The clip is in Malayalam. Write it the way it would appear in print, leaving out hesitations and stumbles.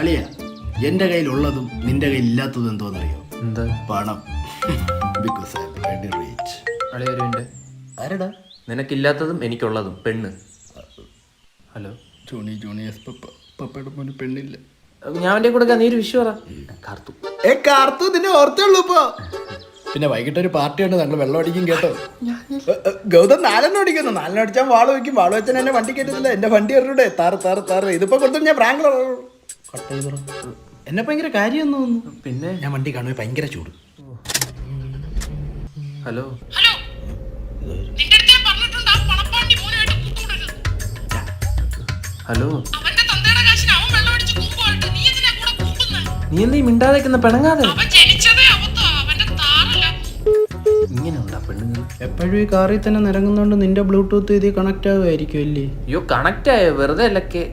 അളിയ എന്റെ കയ്യിലുള്ളതും നിന്റെ കയ്യിൽ ഇല്ലാത്തതും എന്തോന്നറിയോ? എന്താ? പണം. Because I am very rich. അളിയരുണ്ട് ആരടാ? നിനക്കില്ലാത്തതും എനിക്കുള്ളതും പെണ്ണ്. ഹലോ ജൂണിയസ് പപ്പയുടെ മോന് പെണ്ണില്ല. ഞാൻ അവന്റെ കൊടുക്കാൻ നീ ഒരു വിഷു പറ. കാർത്തു കാർത്തു നിന്നെ ഓർത്തുള്ളൂ ഇപ്പൊ. പിന്നെ വൈകിട്ട് ഒരു പാർട്ടി ഉണ്ട്, ഞങ്ങൾ വെള്ളം അടിക്കും കേട്ടോ. ഗൗതം 4 അടിക്കുന്നു. 4 അടിച്ചാൽ വാള് വയ്ക്കും. വാള് വെച്ചാൽ എന്നെ വണ്ടി കയറ്റത്തില്ല. എന്റെ വണ്ടി എറിയൂടെ താറ് ഇതിപ്പോ കൊടുത്തു. ഞാൻ പ്രാങ്ക് കട്ട് ചെയ്തോ. എന്നെ ഭയങ്കര കാര്യം തോന്നുന്നു. പിന്നെ ഞാൻ വണ്ടി കാണുമ്പോൾ ഭയങ്കര ചൂട്. ഹലോ ഹലോ, നിന്റെ അടുത്ത് ഞാൻ പറഞ്ഞിട്ടുണ്ട്, ആ പണപ്പാണ്ടി മോനായിട്ട് കൂട്ടുകൂടരുത്. ഹലോ അവന്റെ തന്തയുടെ കാശിന് അവൻ വെള്ളമടിച്ച് കൂമ്പുമായിട്ട് നീ എന്തിനാ കൂടെ കൂമ്പുന്നെ? നീ എന്തീ മിണ്ടാതെക്കുന്ന പെണങ്ങാതെ? അവൻ ജനിച്ചതേ അബദ്ധം, അവന്റെ താറല്ല. ഇങ്ങനെ ഉണ്ടാ പെണ്ണുങ്ങൾ. എപ്പോഴും ഈ കാറിൽ തന്നെ നിരങ്ങുന്നോണ്ട് നിന്റെ ബ്ലൂടൂത്ത് ഇതിൽ കണക്ട് ആവുമായിരിക്കും അല്ലേ? അയ്യോ കണക്റ്റ് ആയോ? വെറുതെ അല്ലക്കെ.